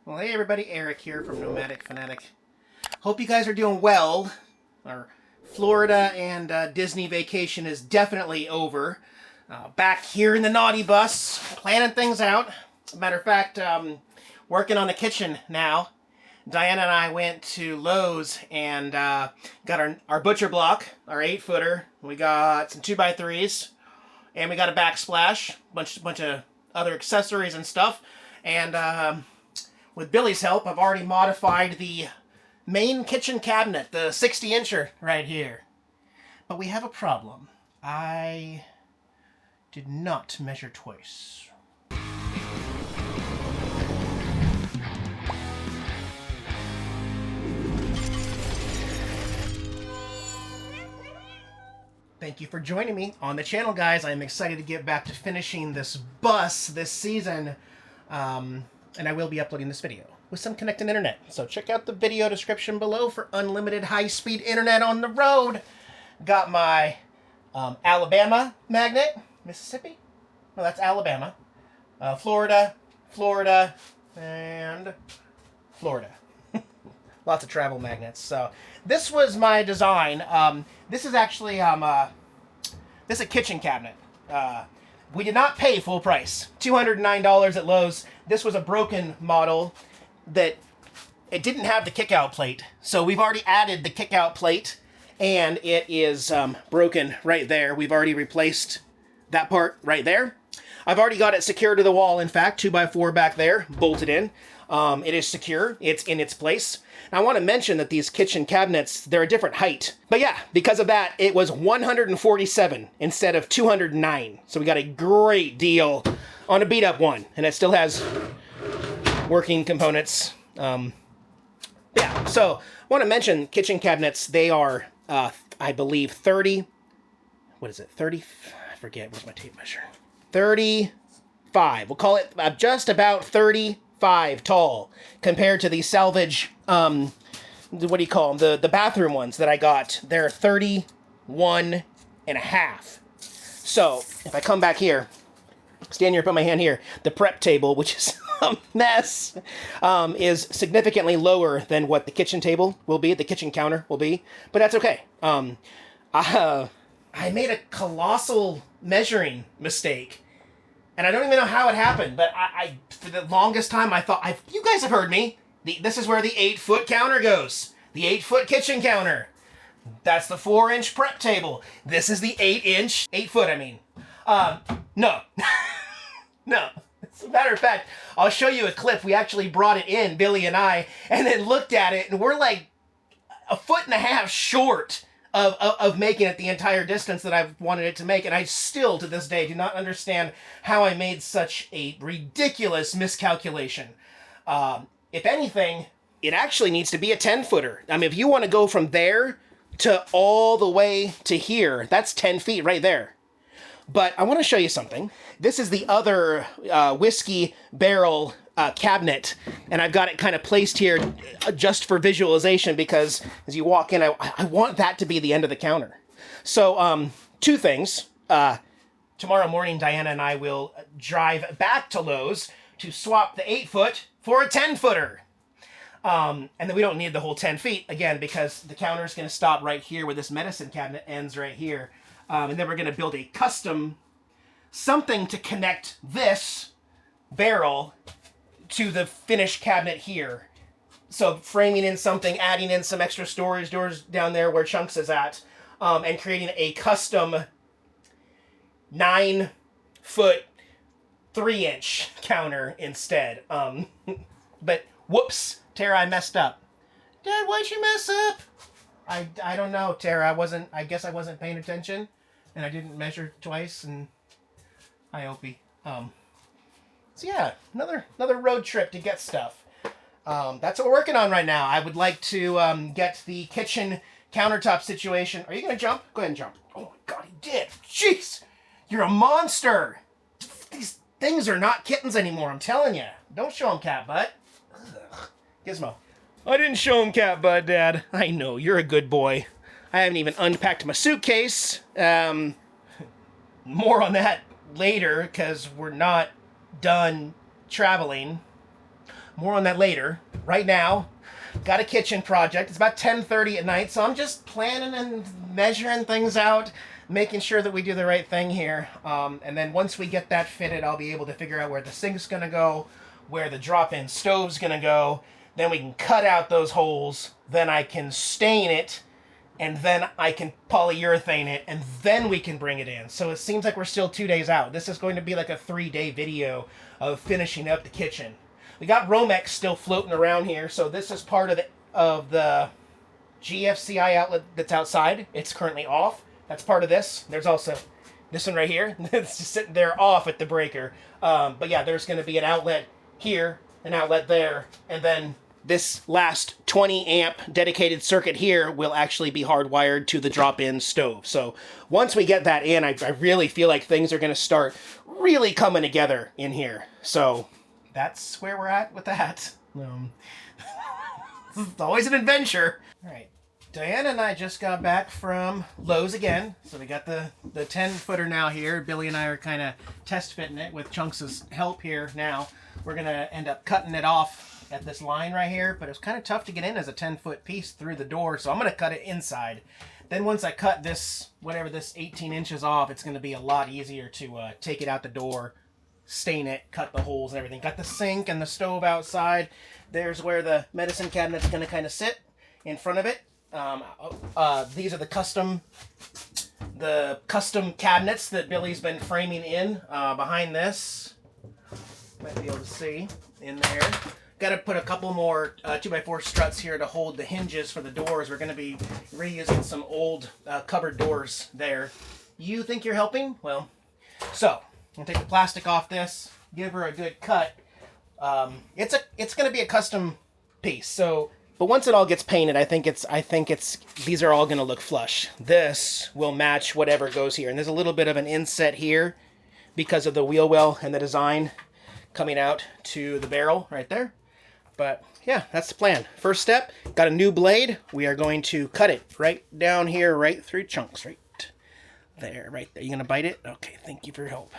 Well, hey everybody, Eric here from Nomadic Fanatic. Hope you guys are doing well. Our Florida and Disney vacation is definitely over. Back here in the naughty bus, planning things out. Matter of fact, working on the kitchen now. Diana and I went to Lowe's and got our butcher block, our 8-footer. We got some 2x3s, and we got a backsplash, bunch of other accessories and stuff. And with Billy's help, I've already modified the main kitchen cabinet, the 60-incher right here. But we have a problem. I did not measure twice. Thank you for joining me on the channel, guys. I'm excited to get back to finishing this bus this season. And I will be uploading this video with some connected internet. So check out the video description below for unlimited high-speed internet on the road. Got my Alabama magnet. Mississippi? No, that's Alabama. Florida, and Florida. Lots of travel magnets. So this was my design. This is actually this is a kitchen cabinet. We did not pay full price, $209 at Lowe's. This was a broken model that it didn't have the kick-out plate. So we've already added the kick-out plate, and it is broken right there. We've already replaced that part right there. I've already got it secured to the wall, in fact, 2x4 back there, bolted in. It is secure. It's in its place. Now, I want to mention that these kitchen cabinets, they're a different height. But yeah, because of that, it was $147 instead of $209. So we got a great deal on a beat-up one. And it still has working components. Yeah, so I want to mention kitchen cabinets. They are, I believe, 30... What is it? 30... I forget. Where's my tape measure? 35. We'll call it just about 35 tall compared to the salvage, what do you call them? The bathroom ones that I got. They're 31 and a half. So if I come back here, stand here, put my hand here, the prep table, which is a mess, is significantly lower than what the kitchen table will be, the kitchen counter will be, but that's okay. I made a colossal measuring mistake. And I don't even know how it happened, but I for the longest time, I thought, you guys have heard me. This is where the 8-foot counter goes. The 8-foot kitchen counter. That's the 4-inch prep table. This is the 8-inch, 8-foot, I mean. No. No. As a matter of fact, I'll show you a clip. We actually brought it in, Billy and I, and then looked at it, and we're like a foot and a half short of making it the entire distance that I've wanted it to make, and I still, to this day, do not understand how I made such a ridiculous miscalculation. If anything, it actually needs to be a 10-footer. I mean, if you want to go from there to all the way to here, that's 10 feet right there. But I want to show you something. This is the other whiskey barrel cabinet, and I've got it kind of placed here just for visualization because as you walk in, I want that to be the end of the counter. So, two things. Tomorrow morning, Diana and I will drive back to Lowe's to swap the 8-foot for a 10-footer. And then we don't need the whole 10 feet, again, because the counter is going to stop right here where this medicine cabinet ends right here. And then we're going to build a custom something to connect this barrel to the finished cabinet here. So framing in something, adding in some extra storage doors down there where Chunks is at, and creating a custom 9-foot, 3-inch counter instead. But whoops, Tara, I messed up. Dad, why'd you mess up? I don't know, Tara. I guess I wasn't paying attention, and I didn't measure twice, and hi, Opie. So yeah, another road trip to get stuff. That's what we're working on right now. I would like to get the kitchen countertop situation. Are you going to jump? Go ahead and jump. Oh my God, he did. Jeez, you're a monster. These things are not kittens anymore, I'm telling you. Don't show them cat butt. Ugh. Gizmo. I didn't show him cat butt, Dad. I know, you're a good boy. I haven't even unpacked my suitcase. More on that later, because we're not done traveling. more on that later. Right now, got a kitchen project. It's about 10:30 at night, so I'm just planning and measuring things out, making sure that we do the right thing here. And then once we get that fitted, I'll be able to figure out where the sink's going to go, where the drop-in stove's going to go. Then we can cut out those holes. Then I can stain it, and then I can polyurethane it, and then we can bring it in. So it seems like we're still 2 days out. This is going to be like a 3-day video of finishing up the kitchen. We got Romex still floating around here, so this is part of the GFCI outlet that's outside. It's currently off. That's part of this. There's also this one right here. It's just sitting there off at the breaker. But yeah, there's going to be an outlet here, an outlet there, and then this last 20 amp dedicated circuit here will actually be hardwired to the drop-in stove. So once we get that in, I really feel like things are going to start really coming together in here. So that's where we're at with that. It's always an adventure. All right. Diana and I just got back from Lowe's again. So we got the 10-footer now here. Billy and I are kind of test fitting it with Chunks' help here now. We're going to end up cutting it off at this line right here, but it's kind of tough to get in as a 10-foot piece through the door, so I'm going to cut it inside. Then once I cut this, whatever this 18 inches off, it's going to be a lot easier to take it out the door, stain it, cut the holes and everything. Got the sink and the stove outside. There's where the medicine cabinet's going to kind of sit in front of it. These are the custom cabinets that Billy's been framing in behind this. Might be able to see in there. Got to put a couple more 2x4 struts here to hold the hinges for the doors. We're going to be reusing some old cupboard doors there. You think you're helping? Well, so I'm going to take the plastic off this, give her a good cut. It's going to be a custom piece. So, but once it all gets painted, I think these are all going to look flush. This will match whatever goes here. And there's a little bit of an inset here because of the wheel well and the design coming out to the barrel right there. But yeah, that's the plan. First step, got a new blade. We are going to cut it right down here, right through Chunks, right there, right there. You gonna bite it? Okay, thank you for your help.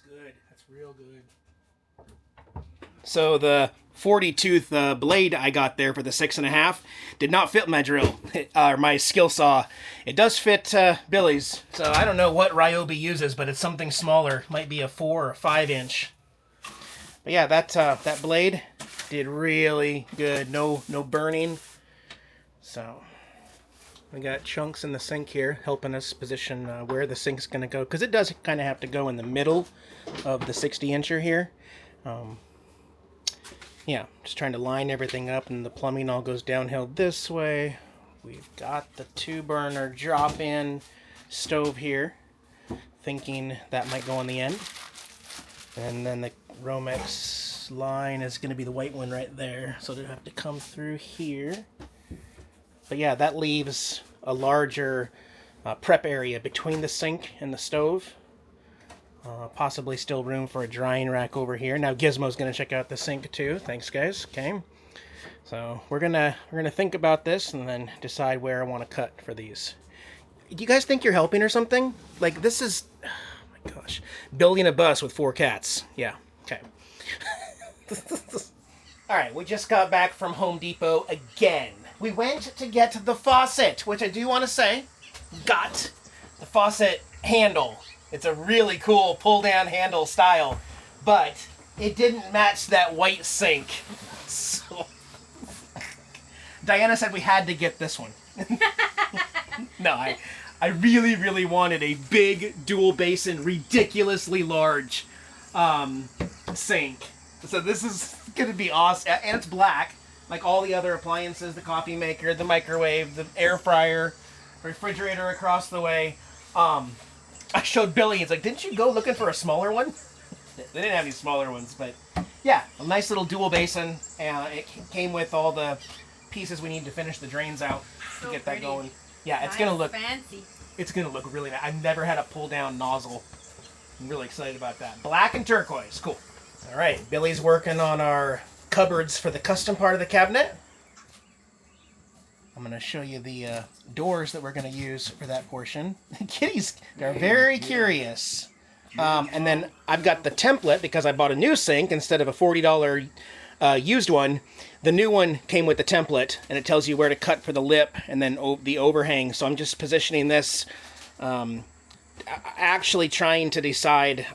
Good. That's real good. So the 40-tooth blade I got there for the 6.5 did not fit my drill, or my skill saw. It does fit Billy's, so I don't know what Ryobi uses, but it's something smaller. Might be a 4 or 5 inch. But yeah, that blade did really good. No burning. So we got Chunks in the sink here helping us position where the sink's going to go, because it does kind of have to go in the middle of the 60-incher here. Yeah, just trying to line everything up, and the plumbing all goes downhill this way. We've got the 2-burner drop-in stove here, thinking that might go on the end. And then the Romex line is going to be the white one right there, so they'll have to come through here. But yeah, that leaves a larger prep area between the sink and the stove. Possibly still room for a drying rack over here. Now Gizmo's gonna check out the sink too. Thanks, guys. Okay, so we're gonna think about this and then decide where I want to cut for these. Do you guys think you're helping or something? Like, this is, oh my gosh, building a bus with 4 cats. Yeah. Okay. All right, we just got back from Home Depot again. We went to get the faucet, which I do want to say, got the faucet handle. It's a really cool pull-down handle style, but it didn't match that white sink. So Diana said we had to get this one. No, I really, really wanted a big dual basin, ridiculously large sink. So this is going to be awesome. And it's black, like all the other appliances, the coffee maker, the microwave, the air fryer, refrigerator across the way. I showed Billy, he's like, didn't you go looking for a smaller one? They didn't have any smaller ones, but yeah, a nice little dual basin. It came with all the pieces we need to finish the drains out to get that going. Yeah, it's gonna look fancy. It's gonna look really nice. I've never had a pull down nozzle. I'm really excited about that. Black and turquoise, cool. All right, Billy's working on our cupboards for the custom part of the cabinet. I'm gonna show you the doors that we're gonna use for that portion. Kitties, they're very curious. And then I've got the template because I bought a new sink instead of a $40 used one. The new one came with the template, and it tells you where to cut for the lip and then the overhang. So I'm just positioning this, actually trying to decide,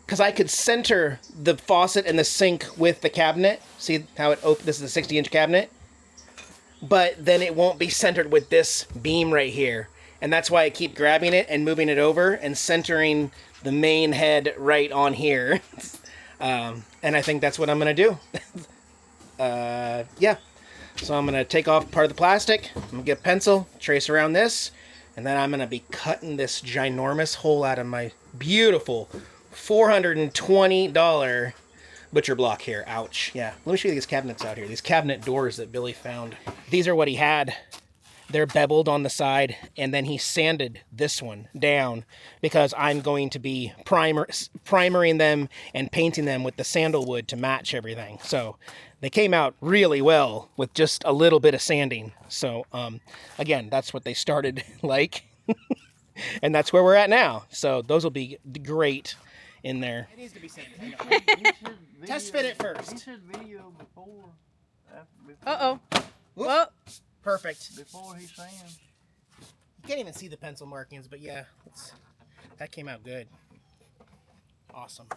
because I could center the faucet and the sink with the cabinet. See how it opens? This is a 60-inch cabinet. But then it won't be centered with this beam right here. And that's why I keep grabbing it and moving it over and centering the main head right on here. And I think that's what I'm going to do. Yeah. So I'm going to take off part of the plastic. I'm going to get a pencil, trace around this. And then I'm going to be cutting this ginormous hole out of my beautiful $420 butcher block here. Ouch. Yeah. Let me show you these cabinets out here. These cabinet doors that Billy found. These are what he had. They're beveled on the side, and then he sanded this one down because I'm going to be primering them and painting them with the sandalwood to match everything. So they came out really well with just a little bit of sanding. So again, that's what they started like, and that's where we're at now. So those will be great in there. It needs to be sanded. Test fit it first. Uh-oh. Whoa. Perfect. Before he sands. You can't even see the pencil markings, but yeah, that came out good. Awesome.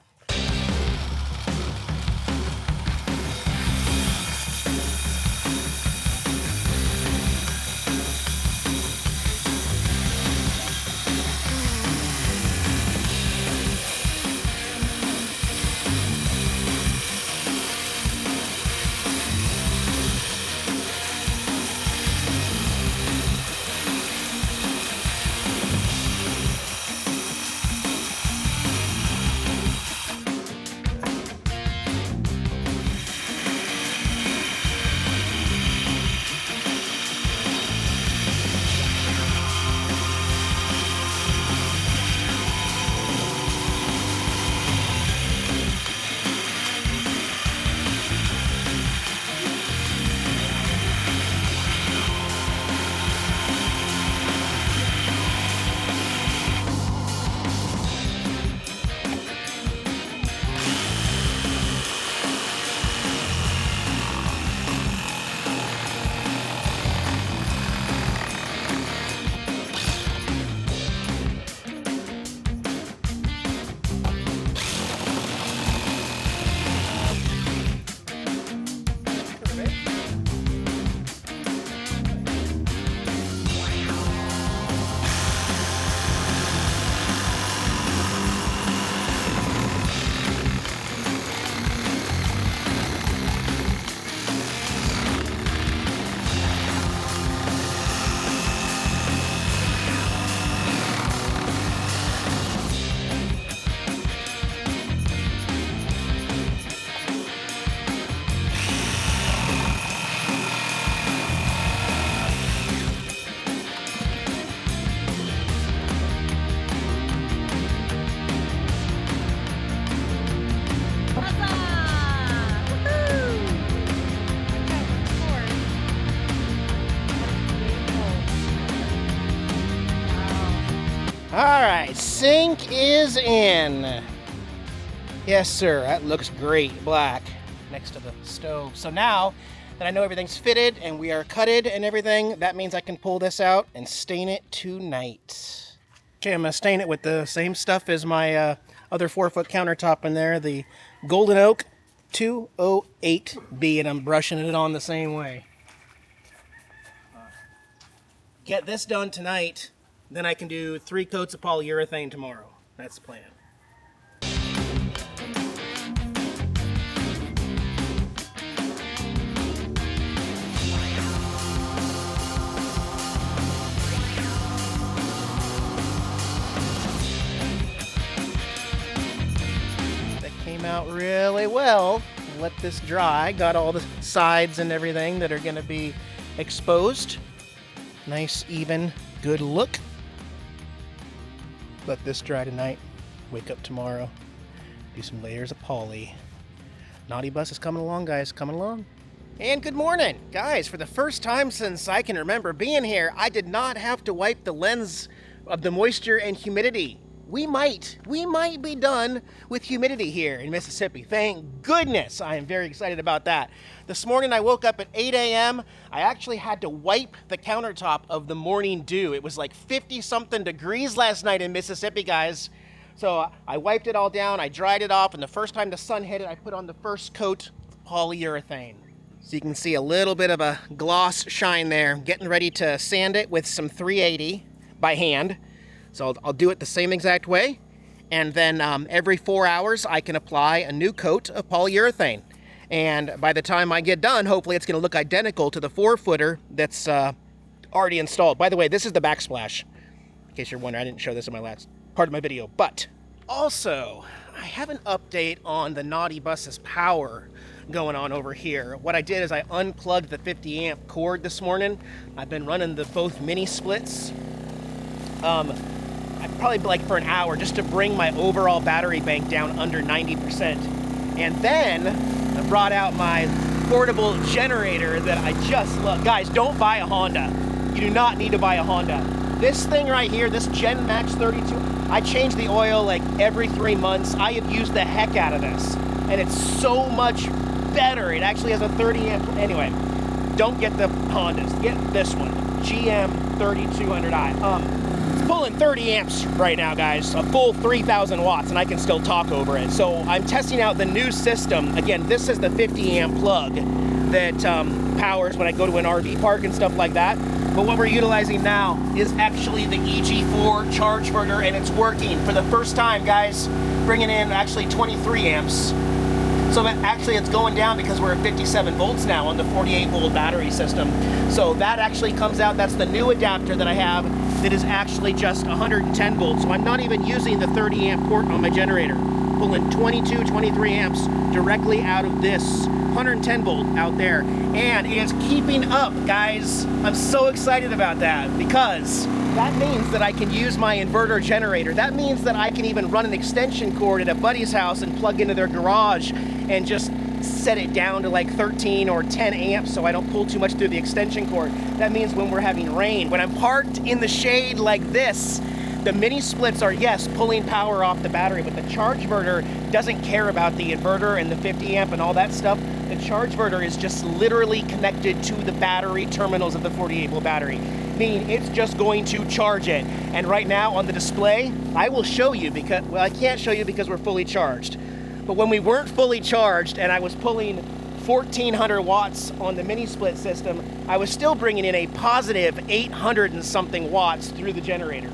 Alright, sink is in. Yes, sir, that looks great, black, next to the stove. So now that I know everything's fitted and we are cutted and everything, that means I can pull this out and stain it tonight. Okay, I'm going to stain it with the same stuff as my other 4-foot countertop in there, the Golden Oak 208B, and I'm brushing it on the same way. Get this done tonight. Then I can do 3 coats of polyurethane tomorrow. That's the plan. well. Let this dry. Got all the sides and everything that are going to be exposed. Nice, even, good look. Let this dry tonight. Wake up tomorrow. Do some layers of poly. Naughty Bus is coming along, guys. Coming along. And good morning, guys. For the first time since I can remember being here, I did not have to wipe the lens of the moisture and humidity. We might be done with humidity here in Mississippi. Thank goodness. I am very excited about that. This morning I woke up at 8 a.m. I actually had to wipe the countertop of the morning dew. It was like 50-something degrees last night in Mississippi, guys. So I wiped it all down, I dried it off, and the first time the sun hit it, I put on the first coat of polyurethane. So you can see a little bit of a gloss shine there. Getting ready to sand it with some 380 by hand. So I'll do it the same exact way, and then every 4 hours I can apply a new coat of polyurethane. And by the time I get done, hopefully it's going to look identical to the 4-footer that's already installed. By the way, this is the backsplash. In case you're wondering, I didn't show this in my last part of my video. But also, I have an update on the Naughty Bus's power going on over here. What I did is I unplugged the 50 amp cord this morning. I've been running both mini splits. Probably like for an hour just to bring my overall battery bank down under 90%. And then I brought out my portable generator that I just love. Guys, don't buy a Honda. You do not need to buy a Honda. This thing right here, this Gen Max 32, I change the oil like every 3 months. I have used the heck out of this, and it's so much better. It actually has a 30 amp. Anyway, don't get the Hondas. Get this one, GM 3200i. Pulling 30 amps right now, guys, a full 3,000 watts, and I can still talk over it. So I'm testing out the new system. Again, this is the 50 amp plug that powers when I go to an RV park and stuff like that. But what we're utilizing now is actually the EG4 charge inverter, and it's working for the first time, guys, bringing in actually 23 amps. So that actually it's going down because we're at 57 volts now on the 48 volt battery system. So that actually comes out. That's the new adapter that I have that is actually just 110 volts. So I'm not even using the 30 amp port on my generator. Pulling 22, 23 amps directly out of this 110 volt out there. And it is keeping up, guys. I'm so excited about that because that means that I can use my inverter generator. That means that I can even run an extension cord at a buddy's house and plug into their garage and just set it down to like 13 or 10 amps so I don't pull too much through the extension cord. That means when we're having rain, when I'm parked in the shade like this, the mini splits are, yes, pulling power off the battery, but the charge inverter doesn't care about the inverter and the 50 amp and all that stuff. The charge inverter is just literally connected to the battery terminals of the 48 volt battery, meaning it's just going to charge it. And right now on the display, I will show you because, well, I can't show you because we're fully charged. But when we weren't fully charged and I was pulling 1,400 watts on the mini split system, I was still bringing in a positive 800 and something watts through the generator.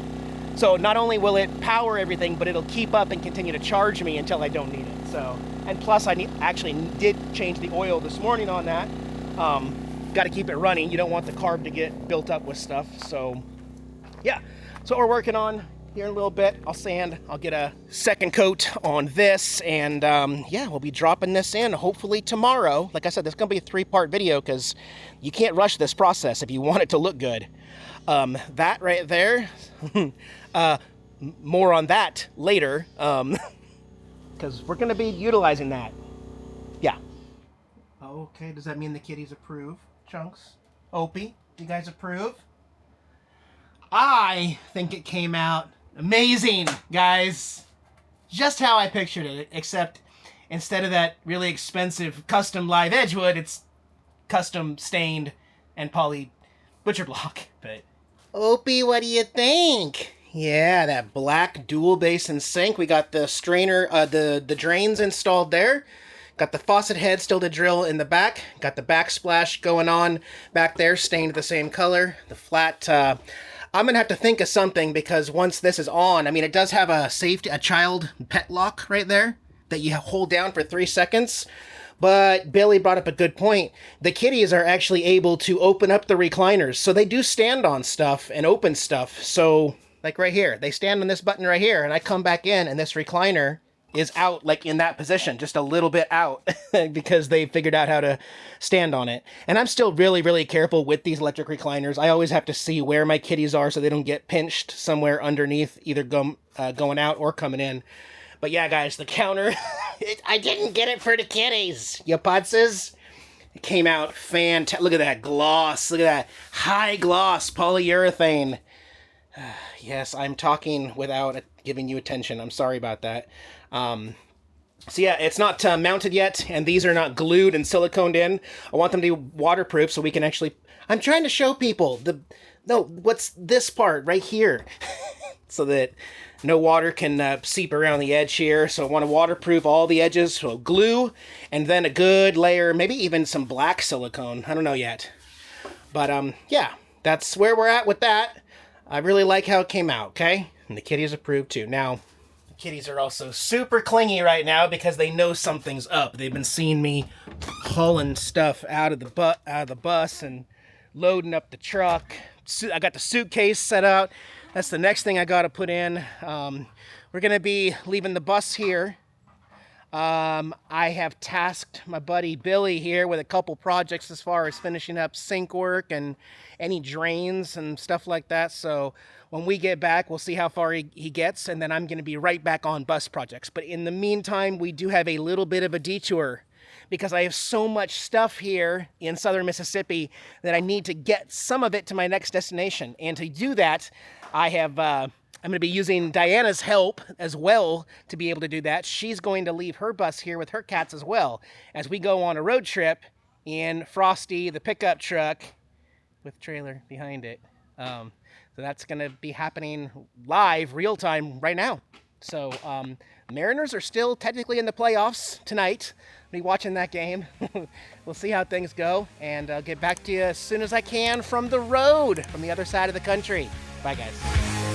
So not only will it power everything, but it'll keep up and continue to charge me until I don't need it. So, and plus I actually did change the oil this morning on that. Got to keep it running. You don't want the carb to get built up with stuff. So yeah, that's what we're working on. Here in a little bit, I'll sand, I'll get a second coat on this, and yeah, we'll be dropping this in hopefully tomorrow. Like I said, this is going to be a 3-part video because you can't rush this process if you want it to look good. That right there, more on that later, because we're going to be utilizing that. Yeah. Okay, does that mean the kitties approve, Chunks? Opie, you guys approve? I think it came out amazing, guys. Just how I pictured it, except instead of that really expensive custom live edge wood, it's custom stained and poly butcher block. But Opie, what do you think? Yeah, that black dual basin sink. We got the strainer, the drains installed there. Got the faucet head still to drill in the back. Got the backsplash going on back there, stained the same color. The flat, I'm gonna have to think of something because once this is on, I mean, it does have a child pet lock right there that you hold down for 3 seconds. But Billy brought up a good point. The kitties are actually able to open up the recliners. So they do stand on stuff and open stuff. So like right here, they stand on this button right here and I come back in and this recliner is out, like in that position, just a little bit out because they figured out how to stand on it. And I'm still really, really careful with these electric recliners. I always have to see where my kitties are so they don't get pinched somewhere underneath, either going out or coming in. But yeah, guys, the counter, I didn't get it for the kitties, you putzes. It came out fantastic. Look at that gloss. Look at that high gloss polyurethane. Yes, I'm talking without giving you attention. I'm sorry about that. So yeah, it's not mounted yet, and these are not glued and siliconed in. I want them to be waterproof so we can actually... I'm trying to show people what's this part right here, so that no water can seep around the edge here. So I want to waterproof all the edges, so glue, and then a good layer, maybe even some black silicone. I don't know yet. But yeah, that's where we're at with that. I really like how it came out, okay? And the kitties approved too. Now, the kitties are also super clingy right now because they know something's up. They've been seeing me hauling stuff out of the bus and loading up the truck. I got the suitcase set out. That's the next thing I got to put in. We're going to be leaving the bus here. I have tasked my buddy Billy here with a couple projects as far as finishing up sink work and any drains and stuff like that. So when we get back, we'll see how far he gets, and then I'm going to be right back on bus projects. But in the meantime, we do have a little bit of a detour because I have so much stuff here in southern Mississippi that I need to get some of it to my next destination. And to do that, I'm going to be using Diana's help as well to be able to do that. She's going to leave her bus here with her cats as well as we go on a road trip in Frosty, the pickup truck with trailer behind it. So that's going to be happening live, real time right now. So Mariners are still technically in the playoffs tonight. I'll be watching that game. We'll see how things go, and I'll get back to you as soon as I can from the road, from the other side of the country. Bye, guys.